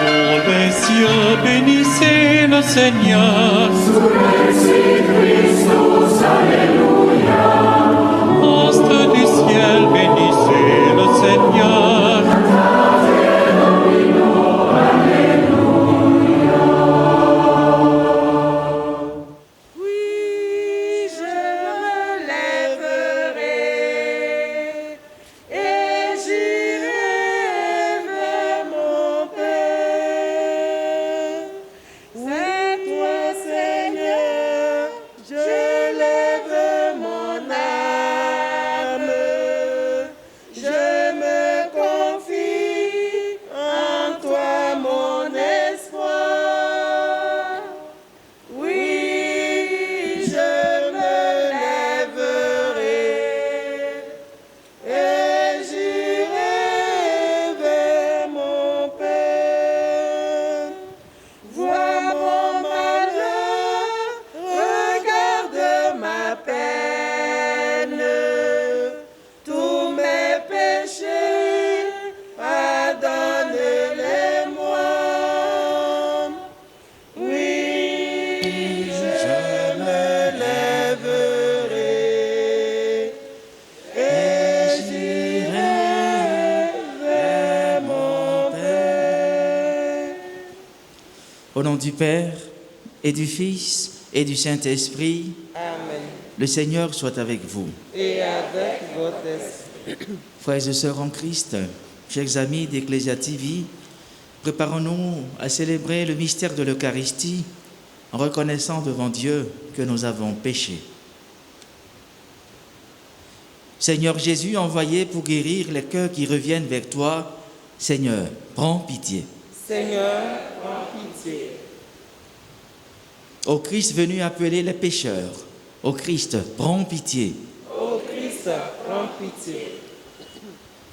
Pour les cieux, bénissez le Seigneur. Sur Christus, Alléluia. Astres du ciel, bénissez le Seigneur. Oui, je me lèverai et j'irai vers mon Père. C'est toi, Seigneur, je lève mon âme. Je me confie en toi, mon espoir. Oui, je me lèverai et j'irai vers mon Père. Vois mon malheur, regarde ma peine, tous mes péchés, pardonne-les-moi. Oui, je me lèverai et j'irai vers mon Père. Au nom du Père, et du Fils, et du Saint-Esprit, Amen. le Seigneur soit avec vous. Et avec votre esprit. Frères et sœurs en Christ, chers amis d'Ecclesia TV, préparons-nous à célébrer le mystère de l'Eucharistie en reconnaissant devant Dieu que nous avons péché. Seigneur Jésus, envoyé pour guérir les cœurs qui reviennent vers toi, Seigneur, prends pitié. Seigneur, prends pitié. Ô Christ venu appeler les pécheurs, ô Christ, prends pitié. Ô Christ, prends pitié.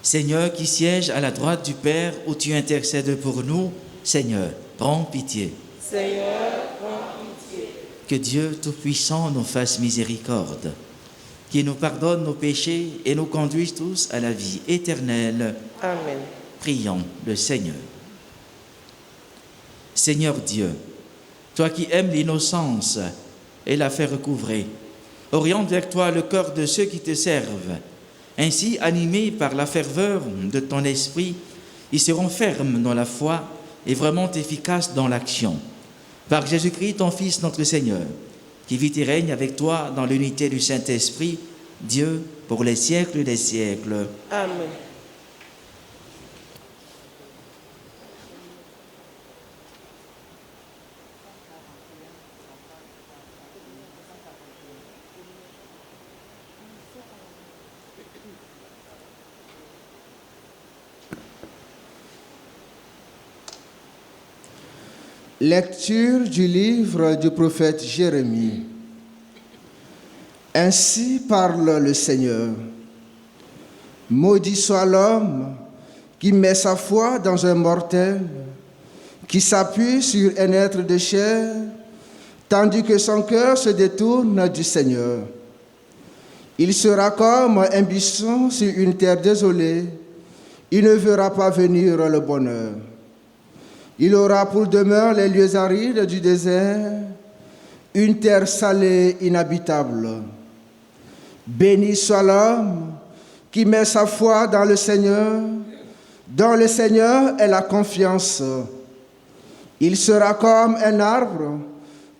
Seigneur qui siège à la droite du Père où tu intercèdes pour nous, Seigneur, prends pitié. Seigneur, prends pitié. Que Dieu Tout-Puissant nous fasse miséricorde, qu'il nous pardonne nos péchés et nous conduise tous à la vie éternelle. Amen. Prions le Seigneur. Seigneur Dieu, toi qui aimes l'innocence et la fais recouvrer, oriente vers toi le cœur de ceux qui te servent. Ainsi, animés par la ferveur de ton esprit, ils seront fermes dans la foi et vraiment efficaces dans l'action. Par Jésus-Christ, ton Fils, notre Seigneur, qui vit et règne avec toi dans l'unité du Saint-Esprit, Dieu, pour les siècles des siècles. Amen. Lecture du livre du prophète Jérémie. Ainsi parle le Seigneur. Maudit soit l'homme qui met sa foi dans un mortel, qui s'appuie sur un être de chair, tandis que son cœur se détourne du Seigneur. Il sera comme un buisson sur une terre désolée, il ne verra pas venir le bonheur. Il aura pour demeure les lieux arides du désert, une terre salée inhabitable. Béni soit l'homme qui met sa foi dans le Seigneur, dans le Seigneur est la confiance. Il sera comme un arbre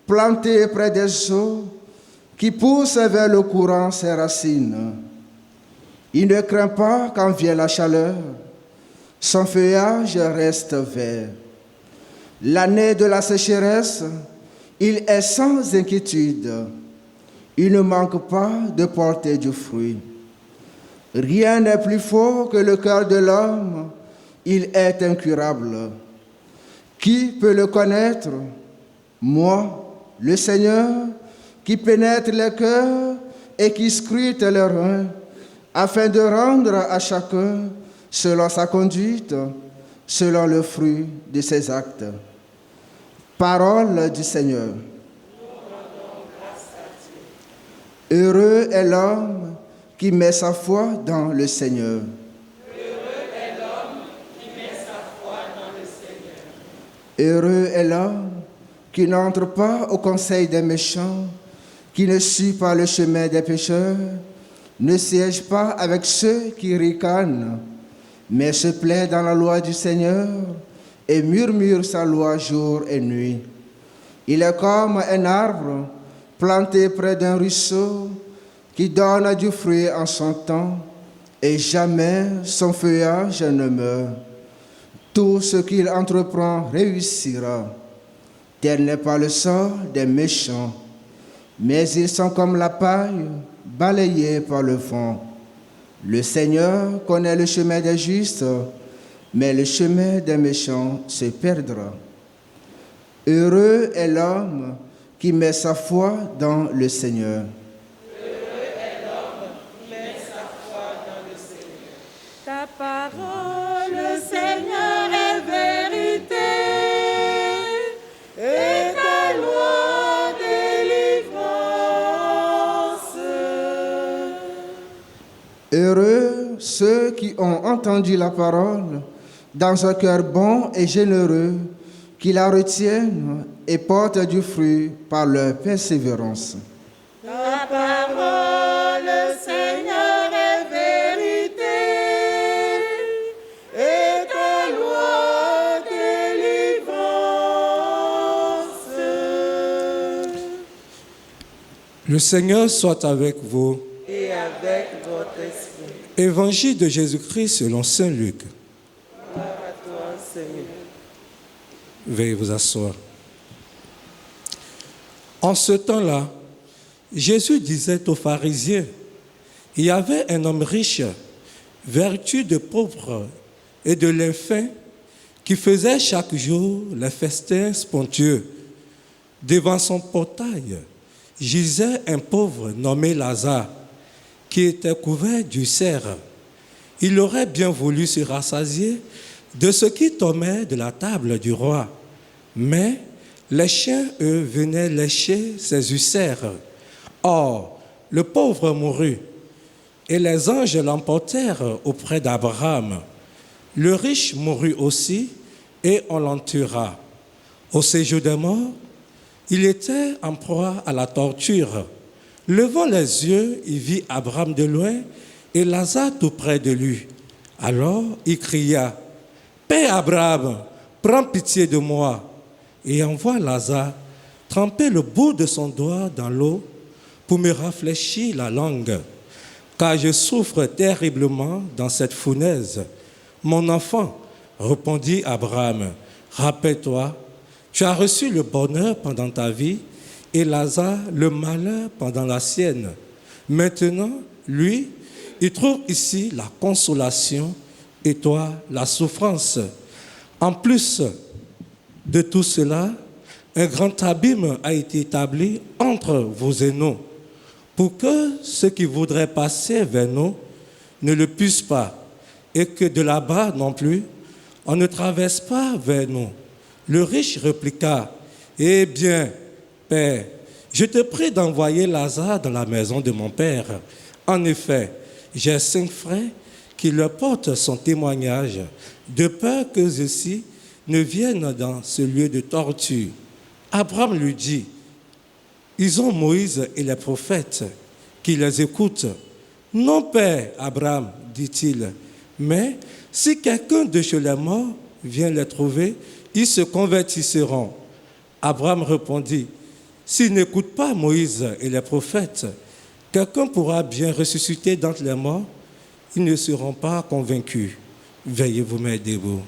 planté près des eaux, qui pousse vers le courant ses racines. Il ne craint pas quand vient la chaleur, son feuillage reste vert. L'année de la sécheresse, il est sans inquiétude. Il ne manque pas de porter du fruit. Rien n'est plus faux que le cœur de l'homme, il est incurable. Qui peut le connaître? Moi, le Seigneur, qui pénètre les cœurs et qui scrute les reins, afin de rendre à chacun selon sa conduite, selon le fruit de ses actes. Parole du Seigneur. Heureux est l'homme qui met sa foi dans le Seigneur. Heureux est l'homme qui met sa foi dans le Seigneur. Heureux est l'homme qui n'entre pas au conseil des méchants, qui ne suit pas le chemin des pécheurs, ne siège pas avec ceux qui ricanent, mais se plaît dans la loi du Seigneur et murmure sa loi jour et nuit. Il est comme un arbre planté près d'un ruisseau qui donne du fruit en son temps et jamais son feuillage ne meurt. Tout ce qu'il entreprend réussira. Tel n'est pas le sort des méchants, mais ils sont comme la paille balayée par le vent. Le Seigneur connaît le chemin des justes, mais le chemin des méchants se perdra. Heureux est l'homme qui met sa foi dans le Seigneur. Heureux est l'homme qui met sa foi dans le Seigneur. Ta parole, Seigneur, est vérité, et ta loi délivrance. Heureux ceux qui ont entendu la parole dans un cœur bon et généreux, qui la retiennent et portent du fruit par leur persévérance. Ta parole, Seigneur, est vérité, et ta loi délivrance. Le Seigneur soit avec vous. Et avec votre esprit. Évangile de Jésus-Christ selon saint Luc. Gloire à toi, Seigneur. Veuillez vous asseoir. En ce temps-là, Jésus disait aux pharisiens, il y avait un homme riche, vertu de pauvres et de l'infin, qui faisait chaque jour les festins spontueux. Devant son portail gisait un pauvre nommé Lazare, qui était couvert d'ulcères. Il aurait bien voulu se rassasier de ce qui tombait de la table du roi. Mais les chiens, eux, venaient lécher ses ulcères. Or, le pauvre mourut, et les anges l'emportèrent auprès d'Abraham. Le riche mourut aussi, et on l'enterra. Au séjour des morts, il était en proie à la torture. Levant les yeux, il vit Abraham de loin et Lazare tout près de lui. Alors il cria, « Père Abraham, prends pitié de moi et envoie Lazare tremper le bout de son doigt dans l'eau pour me rafraîchir la langue, car je souffre terriblement dans cette fournaise. » « Mon enfant, répondit Abraham, rappelle-toi, tu as reçu le bonheur pendant ta vie et Lazare le malheur pendant la sienne. Maintenant, lui, il trouve ici la consolation et toi la souffrance. En plus de tout cela, un grand abîme a été établi entre vous et nous, pour que ceux qui voudraient passer vers nous ne le puissent pas, et que de là-bas non plus, on ne traverse pas vers nous. Le riche répliqua, « Eh bien, Père, je te prie d'envoyer Lazare dans la maison de mon père. En effet, j'ai 5 frères qui leur portent son témoignage, de peur que ceux-ci ne viennent dans ce lieu de torture. » Abraham lui dit, « Ils ont Moïse et les prophètes qui les écoutent. » « Non, Père Abraham, dit-il, mais si quelqu'un de chez les morts vient les trouver, ils se convertiront. » Abraham répondit, « S'ils n'écoutent pas Moïse et les prophètes, quelqu'un pourra bien ressusciter d'entre les morts, ils ne seront pas convaincus. » Veuillez vous mettre debout.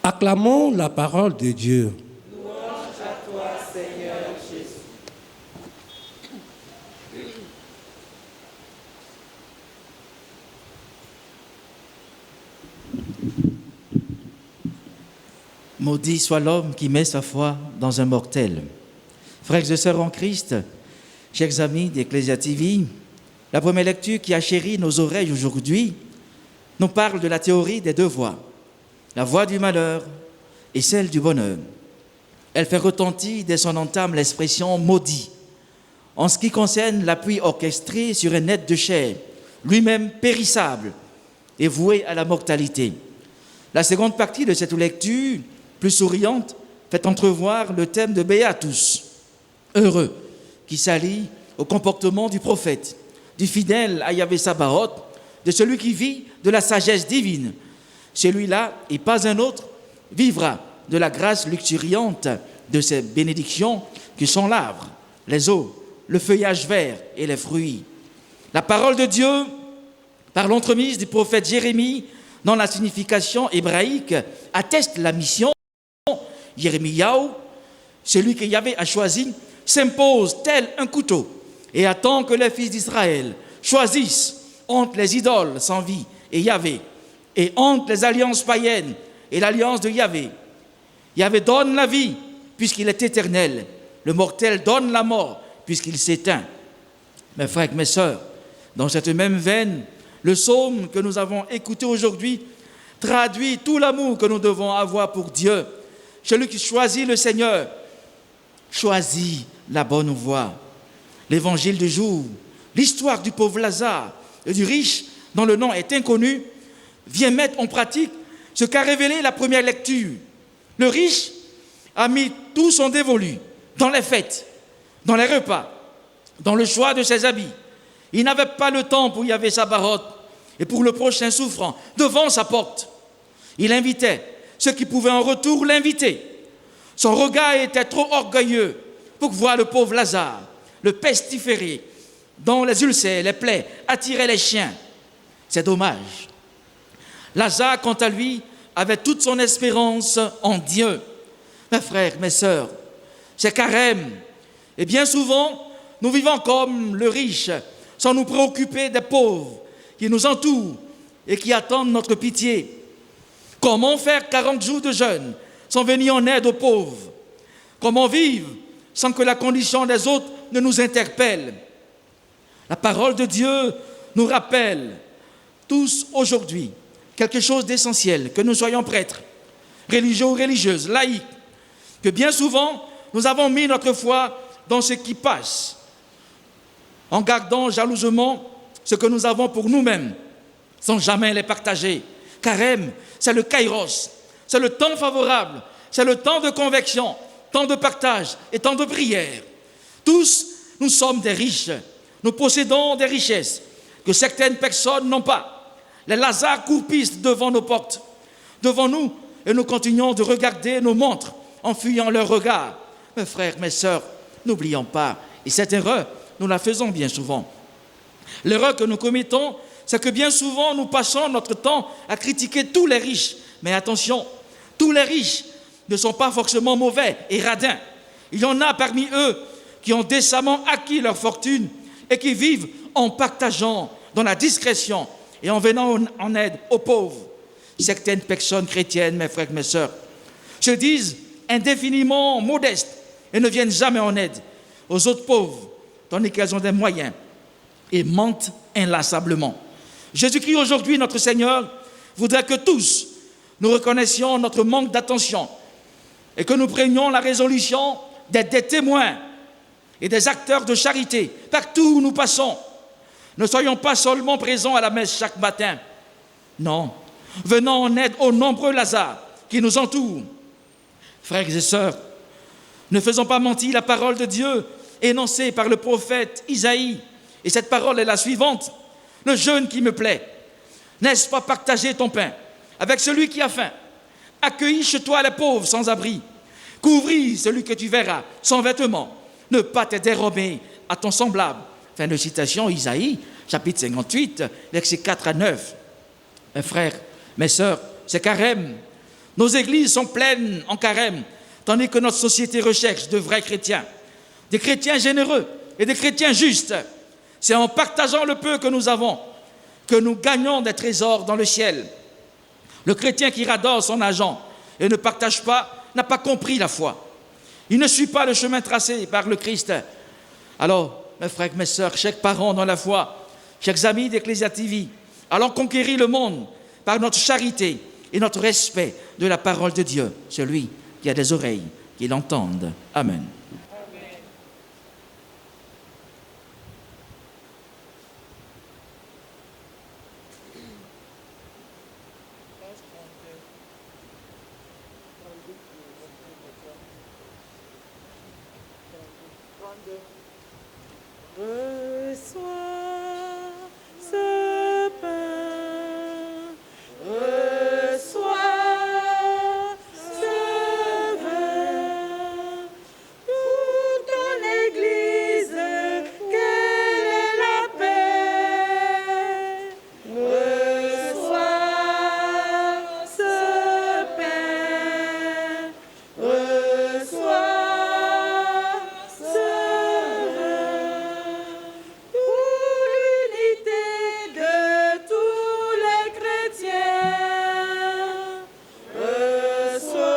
Acclamons la parole de Dieu. Louange à toi, Seigneur Jésus. Maudit soit l'homme qui met sa foi dans un mortel. Frères et sœurs en Christ, chers amis d'Ecclesia TV, la première lecture qui a chéri nos oreilles aujourd'hui nous parle de la théorie des 2 voies, la voie du malheur et celle du bonheur. Elle fait retentir dès son entame l'expression « maudit » en ce qui concerne l'appui orchestré sur un être de chair, lui-même périssable et voué à la mortalité. La seconde partie de cette lecture, plus souriante, fait entrevoir le thème de Béatus, heureux, qui s'allie au comportement du prophète, du fidèle à Yahvé Sabaoth, de celui qui vit de la sagesse divine. Celui-là, et pas un autre, vivra de la grâce luxuriante de ces bénédictions qui sont l'arbre, les eaux, le feuillage vert et les fruits. La parole de Dieu, par l'entremise du prophète Jérémie, dans la signification hébraïque, atteste la mission. Jérémiaou, celui que Yahvé a choisi, s'impose tel un couteau et attend que les fils d'Israël choisissent entre les idoles sans vie et Yahvé, et entre les alliances païennes et l'alliance de Yahvé. Yahvé donne la vie, puisqu'il est éternel. Le mortel donne la mort, puisqu'il s'éteint. Mes frères et mes sœurs, dans cette même veine, le psaume que nous avons écouté aujourd'hui traduit tout l'amour que nous devons avoir pour Dieu. Celui qui choisit le Seigneur choisit la bonne voie. L'évangile du jour, l'histoire du pauvre Lazare et du riche dont le nom est inconnu, vient mettre en pratique ce qu'a révélé la première lecture. Le riche a mis tout son dévolu dans les fêtes, dans les repas, dans le choix de ses habits. Il n'avait pas le temps pour Yahvé Sabaoth et pour le prochain souffrant devant sa porte. Il invitait ceux qui pouvaient en retour l'inviter. Son regard était trop orgueilleux pour voir le pauvre Lazare, le pestiféré, dont les ulcères, les plaies attiraient les chiens. C'est dommage. Lazare, quant à lui, avait toute son espérance en Dieu. Mes frères, mes sœurs, c'est carême. Et bien souvent, nous vivons comme le riche, sans nous préoccuper des pauvres qui nous entourent et qui attendent notre pitié. Comment faire 40 jours de jeûne sans venir en aide aux pauvres? Comment vivre sans que la condition des autres ne nous interpelle? La parole de Dieu nous rappelle tous aujourd'hui quelque chose d'essentiel, que nous soyons prêtres, religieux ou religieuses, laïcs, que bien souvent nous avons mis notre foi dans ce qui passe, en gardant jalousement ce que nous avons pour nous-mêmes, sans jamais les partager. Carême, c'est le kairos, c'est le temps favorable, c'est le temps de conviction, temps de partage et temps de prière. Tous, nous sommes des riches, nous possédons des richesses que certaines personnes n'ont pas. Les Lazare courpissent devant nos portes, devant nous, et nous continuons de regarder nos montres en fuyant leur regard. Mes frères, mes sœurs, n'oublions pas, et cette erreur, nous la faisons bien souvent. L'erreur que nous commettons, c'est que bien souvent, nous passons notre temps à critiquer tous les riches. Mais attention, tous les riches ne sont pas forcément mauvais et radins. Il y en a parmi eux qui ont décemment acquis leur fortune et qui vivent en partageant dans la discrétion et en venant en aide aux pauvres. Certaines personnes chrétiennes, mes frères et mes sœurs, se disent indéfiniment modestes et ne viennent jamais en aide aux autres pauvres, tandis qu'elles ont des moyens et mentent inlassablement. Jésus-Christ, aujourd'hui, notre Seigneur, voudrait que tous nous reconnaissions notre manque d'attention et que nous prenions la résolution d'être des témoins et des acteurs de charité partout où nous passons. Ne soyons pas seulement présents à la messe chaque matin. Non, venons en aide aux nombreux Lazare qui nous entourent. Frères et sœurs, ne faisons pas mentir la parole de Dieu énoncée par le prophète Isaïe. Et cette parole est la suivante. Le jeûne qui me plaît, n'est-ce pas partager ton pain avec celui qui a faim? Accueillis chez toi les pauvres sans abri. Couvris celui que tu verras sans vêtements. Ne pas te dérober à ton semblable. Fin de citation, Isaïe, chapitre 58, versets 4 à 9. Mes frères, mes sœurs, c'est carême. Nos églises sont pleines en carême, tandis que notre société recherche de vrais chrétiens. Des chrétiens généreux et des chrétiens justes. C'est en partageant le peu que nous avons que nous gagnons des trésors dans le ciel. Le chrétien qui radore son argent et ne partage pas n'a pas compris la foi. Il ne suit pas le chemin tracé par le Christ. Alors, mes frères et mes sœurs, chers parents dans la foi, chers amis d'Ecclesia TV, allons conquérir le monde par notre charité et notre respect de la parole de Dieu. Celui qui a des oreilles, qu'il entende. Amen. Reçois ce pain, reçois ce vin, pour ton Église, quelle est la paix. Reçois ce pain, reçois ce vin, pour l'unité de tous les chrétiens. Reçois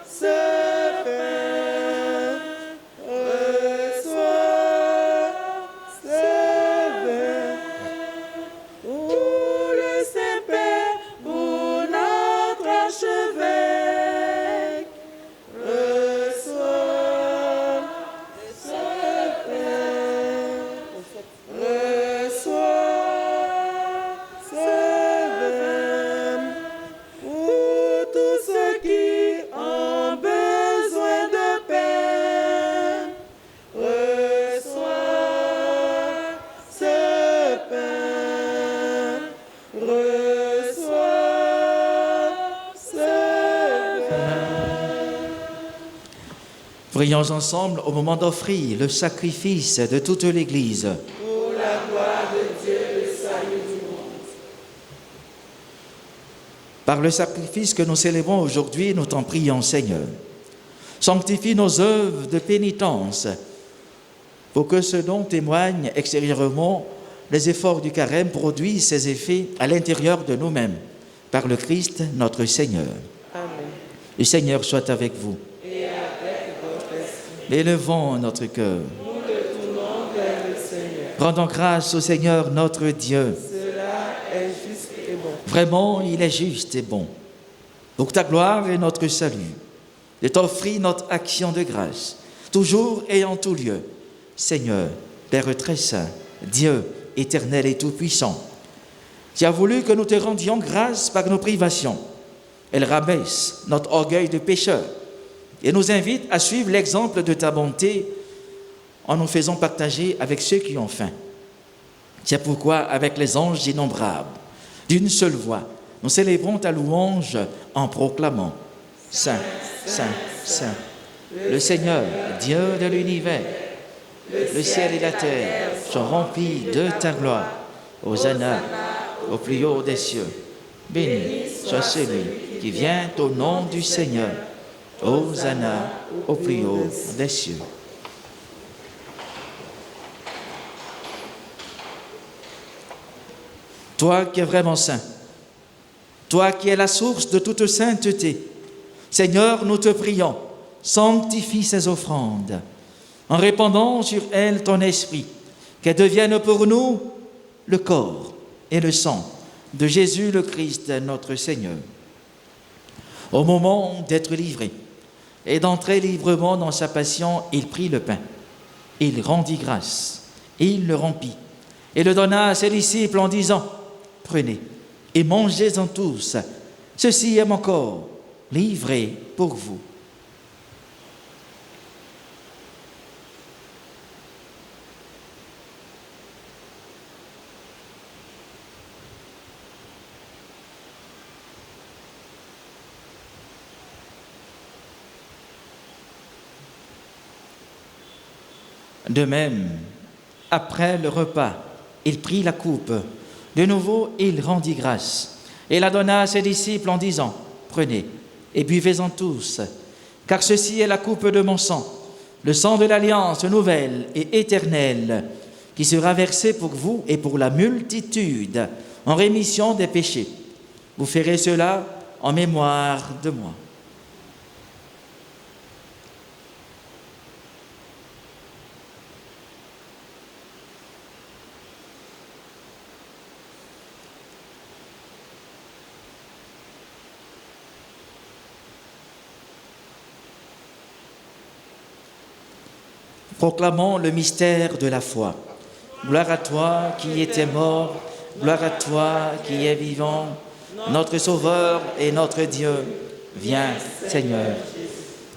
ce pain, reçois ce vin, pour le Saint-Père, pour notre archevêque. Reçois ce pain, reçois ce vin, pour tous ceux qui ont besoin de paix. Reçois ce pain, reçois ce vin. Prions ensemble au moment d'offrir le sacrifice de toute l'Église. Pour la gloire de Dieu, le salut du monde. Par le sacrifice que nous célébrons aujourd'hui, nous t'en prions, Seigneur. Sanctifie nos œuvres de pénitence pour que ce dont témoignent extérieurement les efforts du carême produisent ses effets à l'intérieur de nous-mêmes. Par le Christ, notre Seigneur. Amen. Le Seigneur soit avec vous. Et avec votre esprit, Élevons notre cœur. nous le tournons vers le Seigneur. Rendons grâce au Seigneur notre Dieu. Cela est juste et bon. Vraiment, il est juste et bon. Pour ta gloire et notre salut, de t'offrir notre action de grâce, toujours et en tout lieu. Seigneur, Père très saint, Dieu éternel et tout-puissant, tu as voulu que nous te rendions grâce par nos privations. Elle rabaisse notre orgueil de pécheur et nous invite à suivre l'exemple de ta bonté en nous faisant partager avec ceux qui ont faim. C'est pourquoi, avec les anges innombrables, d'une seule voix, nous célébrons ta louange en proclamant « Saint, Saint, Saint, le Seigneur, Dieu de l'univers, le ciel et la terre sont remplis de ta gloire. Hosanna au plus haut des cieux. Béni soit celui qui vient au nom du Seigneur. Hosanna au plus haut des cieux. » Toi qui es vraiment saint, toi qui es la source de toute sainteté, Seigneur, nous te prions, sanctifie ces offrandes, en répandant sur elles ton esprit, qu'elles deviennent pour nous le corps et le sang de Jésus le Christ, notre Seigneur. Au moment d'être livré et d'entrer librement dans sa passion, il prit le pain, il rendit grâce, il le rompit et le donna à ses disciples en disant « Prenez et mangez-en tous, ceci est mon corps, livré pour vous. » De même, après le repas, il prit la coupe. De nouveau, il rendit grâce et la donna à ses disciples en disant « Prenez et buvez-en tous, car ceci est la coupe de mon sang, le sang de l'alliance nouvelle et éternelle, qui sera versé pour vous et pour la multitude en rémission des péchés. Vous ferez cela en mémoire de moi. » Proclamons le mystère de la foi. Gloire à toi qui étais mort, gloire à toi qui es vivant, notre Sauveur et notre Dieu. Viens, Seigneur.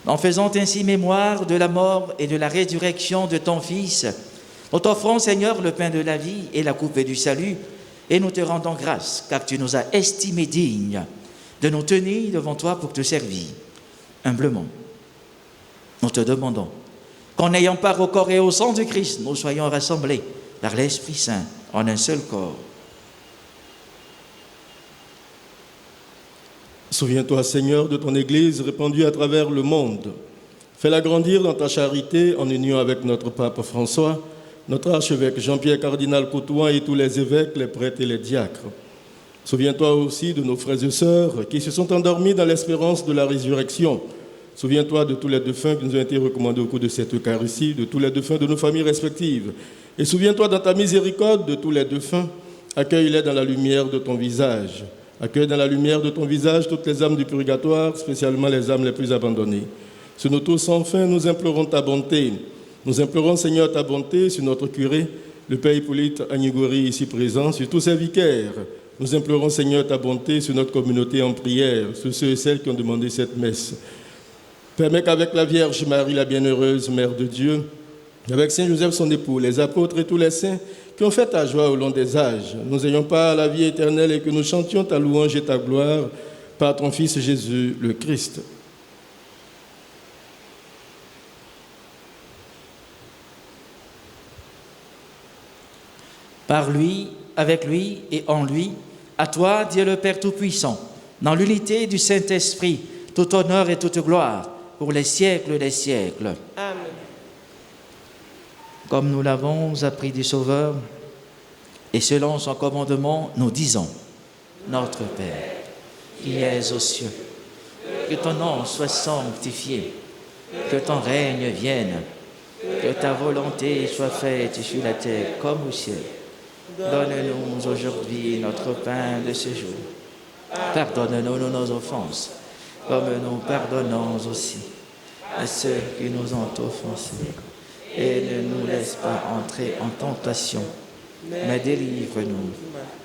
En faisant ainsi mémoire de la mort et de la résurrection de ton Fils, nous t'offrons, Seigneur, le pain de la vie et la coupe du salut, et nous te rendons grâce, car tu nous as estimés dignes de nous tenir devant toi pour te servir. Humblement, nous te demandons qu'en ayant part au corps et au sang du Christ, nous soyons rassemblés par l'Esprit Saint en un seul corps. Souviens-toi, Seigneur, de ton Église répandue à travers le monde. Fais-la grandir dans ta charité en union avec notre pape François, notre archevêque Jean-Pierre Cardinal Coutouin et tous les évêques, les prêtres et les diacres. Souviens-toi aussi de nos frères et sœurs qui se sont endormis dans l'espérance de la résurrection. Souviens-toi de tous les défunts qui nous ont été recommandés au cours de cette Eucharistie, de tous les défunts de nos familles respectives. Et souviens-toi dans ta miséricorde de tous les défunts. Accueille-les dans la lumière de ton visage. Accueille dans la lumière de ton visage toutes les âmes du purgatoire, spécialement les âmes les plus abandonnées. Sur nous tous, enfin, nous implorons ta bonté. Nous implorons, Seigneur, ta bonté sur notre curé, le Père Hippolyte Agnigori, ici présent, sur tous ses vicaires. Nous implorons, Seigneur, ta bonté sur notre communauté en prière, sur ceux et celles qui ont demandé cette messe. Permets qu'avec la Vierge Marie, la bienheureuse Mère de Dieu, avec Saint Joseph, son époux, les apôtres et tous les saints qui ont fait ta joie au long des âges, nous ayons part à la vie éternelle et que nous chantions ta louange et ta gloire par ton Fils Jésus, le Christ. Par lui, avec lui et en lui, à toi, Dieu le Père Tout-Puissant, dans l'unité du Saint-Esprit, tout honneur et toute gloire, pour les siècles des siècles. Amen. Comme nous l'avons appris du Sauveur, et selon son commandement, nous disons, Notre Père, qui es aux cieux, que ton nom soit sanctifié, que ton règne vienne, que ta volonté soit faite sur la terre comme au ciel. Donne-nous aujourd'hui notre pain de ce jour. Pardonne-nous nos offenses, comme nous pardonnons aussi à ceux qui nous ont offensés. Et ne nous laisse pas entrer en tentation, mais délivre-nous.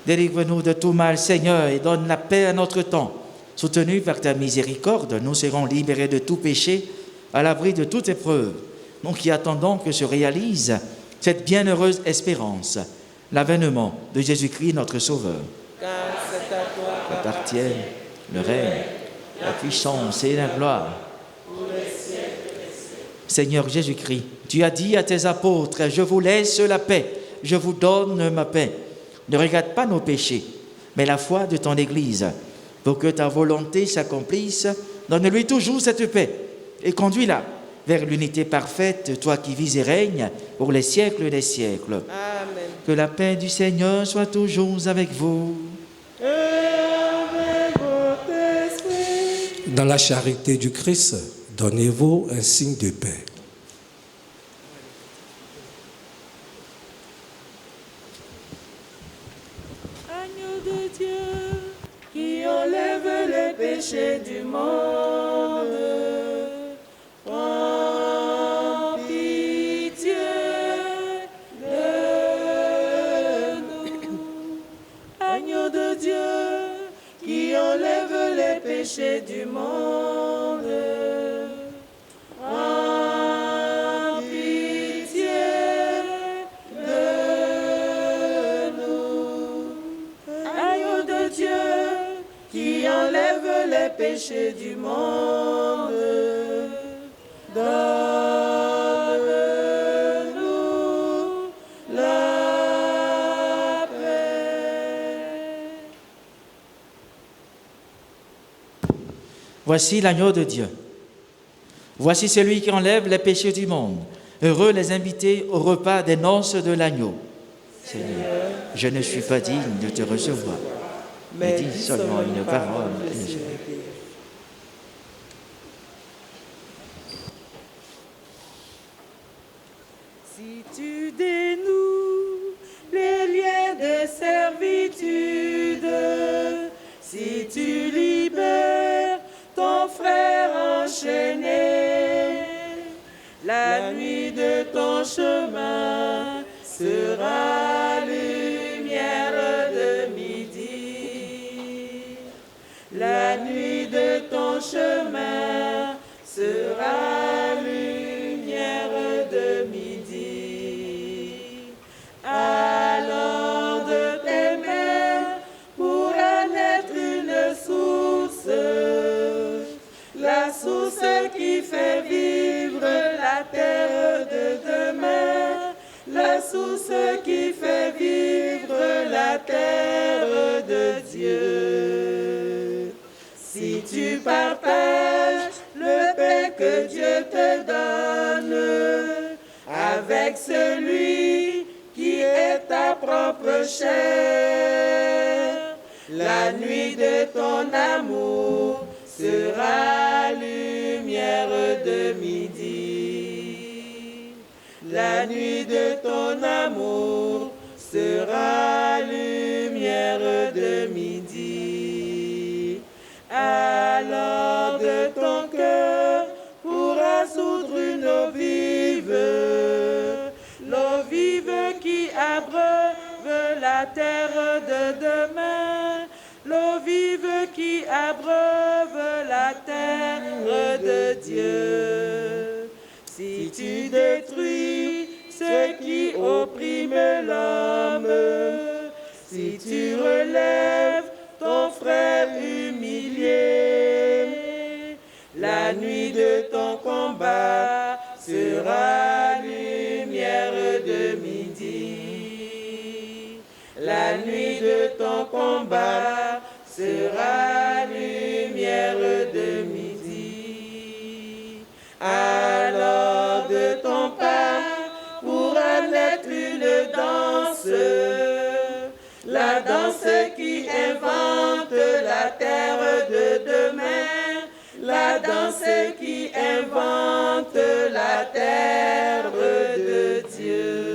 Délivre-nous de tout mal, Seigneur, et donne la paix à notre temps. Soutenus par ta miséricorde, nous serons libérés de tout péché, à l'abri de toute épreuve. Nous qui attendons que se réalise cette bienheureuse espérance, l'avènement de Jésus-Christ, notre Sauveur. Car c'est à toi Qu'appartiennent le règne, la puissance et la gloire. Seigneur Jésus-Christ, tu as dit à tes apôtres, je vous laisse la paix, je vous donne ma paix. Ne regarde pas nos péchés, mais la foi de ton Église. Pour que ta volonté s'accomplisse, donne-lui toujours cette paix et conduis-la vers l'unité parfaite, toi qui vis et règnes pour les siècles des siècles. Amen. Que la paix du Seigneur soit toujours avec vous. Et avec votre esprit. Dans la charité du Christ, donnez-vous un signe de paix. Agneau de Dieu, qui enlève les péchés du monde, prends pitié de nous. Agneau de Dieu, qui enlève les péchés du monde, prends pitié de nous. Agneau de Dieu, qui enlève les péchés du monde, donne-nous la paix. Voici l'agneau de Dieu. Voici celui qui enlève les péchés du monde. Heureux les invités au repas des noces de l'agneau. Seigneur, je ne suis pas digne de te recevoir, mais dis seulement une parole et je serai. Si tu dénoues les liens de servitude, si tu libères ton frère enchaîné, la nuit de ton chemin sera lumière de midi. La nuit de ton chemin sera Dieu. Si tu partages le pain que Dieu te donne avec celui qui est ta propre chair, la nuit de ton amour sera lumière de midi. La nuit de ton amour sera lumière de midi. Alors de ton cœur pourra soudre une eau vive qui abreuve la terre de demain, l'eau vive qui abreuve la terre de Dieu. Si tu détruis ce qui opprime l'homme, si tu relèves ton frère humilié, la nuit de ton combat sera lumière de midi. La nuit de ton combat sera lumière de midi. Alors de ton pain pourra naître une danse, la danse qui invente la terre de demain, la danse qui invente la terre de Dieu.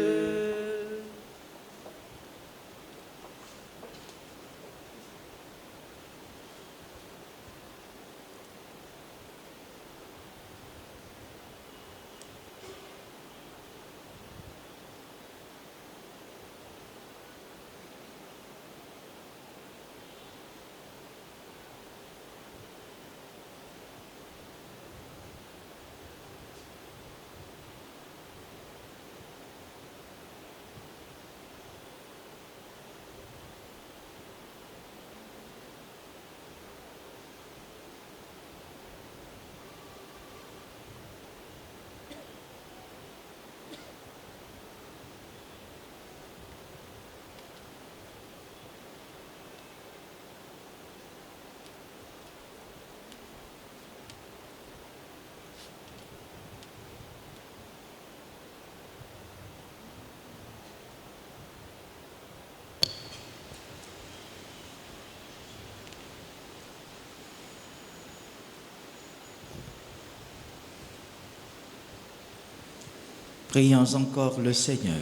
Prions encore le Seigneur.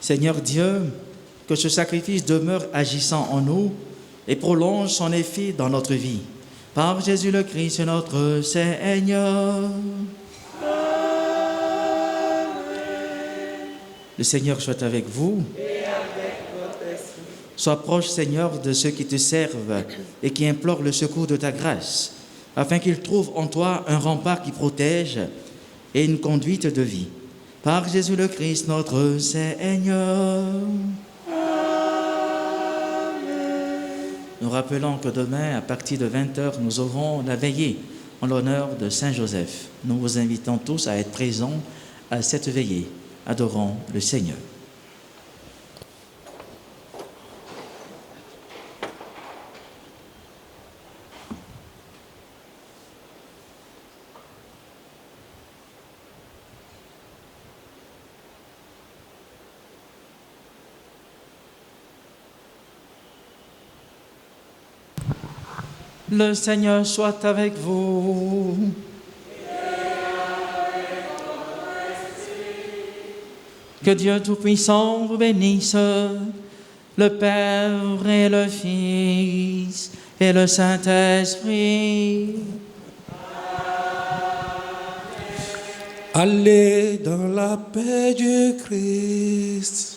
Seigneur Dieu, que ce sacrifice demeure agissant en nous et prolonge son effet dans notre vie. Par Jésus le Christ, notre Seigneur. Le Seigneur soit avec vous. Et avec votre esprit. Sois proche, Seigneur, de ceux qui te servent et qui implorent le secours de ta grâce, afin qu'ils trouvent en toi un rempart qui protège et une conduite de vie. Par Jésus le Christ, notre Seigneur. Nous rappelons que demain, à partir de 20h, nous aurons la veillée en l'honneur de Saint Joseph. Nous vous invitons tous à être présents à cette veillée. Adorons le Seigneur. Le Seigneur soit avec vous. Que Dieu Tout-Puissant vous bénisse, le Père et le Fils et le Saint-Esprit. Allez dans la paix du Christ.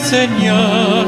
Seigneur,